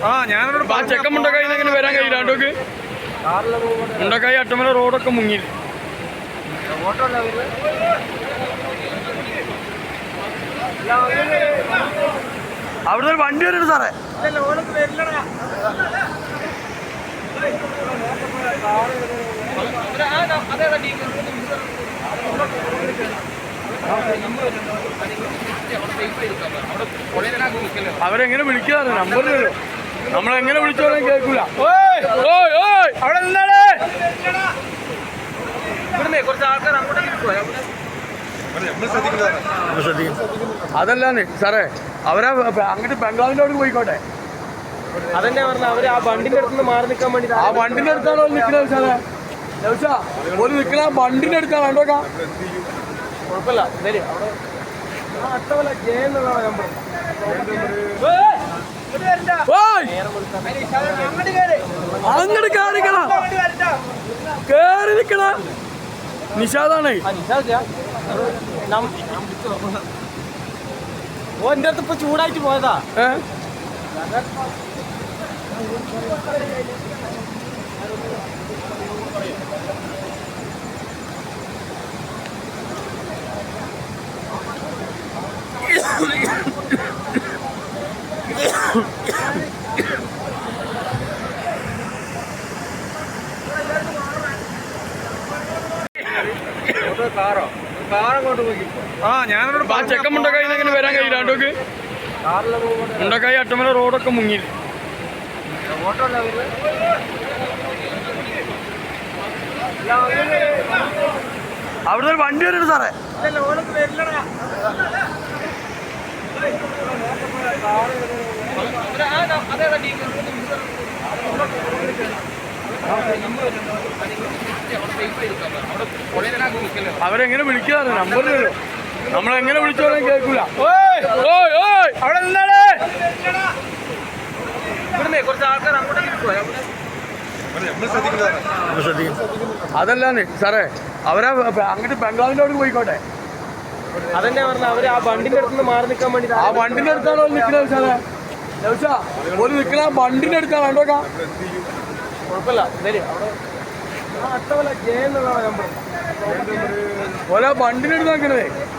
ആ ഞാനോട് ചെക്കൻ മുണ്ടക്കായി എങ്ങനെ വരാൻ കഴിയില്ല കേട്ടോക്ക്. മുണ്ടക്കായി അട്ടമല റോഡൊക്കെ മുങ്ങി. അവിടുന്ന് ഒരു വണ്ടി വരുന്നുണ്ട് സാറേ. അവരെങ്ങനെ വിളിക്കാറ് നമ്പർ നമ്മളെങ്ങനെ വിളിച്ചോളാം കേൾക്കൂല. അവിടെ നിന്നാണ് കുറച്ച് ആൾക്കാർ അതല്ലാന്ന് സാറേ. അവരെ അങ്ങോട്ട് ബംഗ്ലാവിൻ്റെ അവിടെ പോയിക്കോട്ടെ. അതന്നെ പറഞ്ഞ അവര് ആ വണ്ടിന്റെ അടുത്ത് മാറി നിൽക്കാൻ വേണ്ടി. ആ വണ്ടിന്റെ അടുത്താണോ നിൽക്കുന്നത് സാറേ? ഒരു നിൽക്കണ വണ്ടിന്റെ അടുത്താണ് കണ്ടോക്കാം. കുഴപ്പമില്ല. അട്ടവല ജെ എന്നുള്ള നമ്പർ. അങ്ങോട്ട് കേറിക്കണ കേറി നിക്കണ നിഷാദാണ്. ഓ എന്റെ അടുത്ത് ഇപ്പൊ ചൂടായിട്ട് പോയതാ. ആ ഞാനോട് ചെക്കൻ മുണ്ടക്കായി എങ്ങനെ വരാൻ കഴിയില്ല കേട്ടോക്ക്. മുണ്ടക്കായി അട്ടമല റോഡൊക്കെ മുങ്ങി. അവിടുന്ന് ഒരു വണ്ടി വരുന്നുണ്ട് സാറേ. അവരെങ്ങനെ വിളിക്കാറ് നമ്പർ നമ്മളെങ്ങനെ വിളിച്ചോളാം കേൾക്കൂല. അവിടെ നിന്നാണ് കുറച്ച് ആൾക്കാർ അതല്ലാന്ന് സാറേ. അവരെ അങ്ങോട്ട് ബംഗ്ലാവിൻ്റെ അവിടെ പോയിക്കോട്ടെ. അതന്നെ പറഞ്ഞ അവര് ആ വണ്ടിന്റെ അടുത്ത് മാറി നിൽക്കാൻ വേണ്ടി. ആ വണ്ടിന്റെ അടുത്താണോ നിൽക്കുന്നത് സാറേ? ഒരു നിൽക്കണ വണ്ടിന്റെ അടുത്താണ് കണ്ടോക്കാം. കുഴപ്പമില്ല. അട്ടവല ജെ എന്നുള്ള നമ്പർ. വണ്ടിന്റെ അടുത്ത് നോക്കണേ.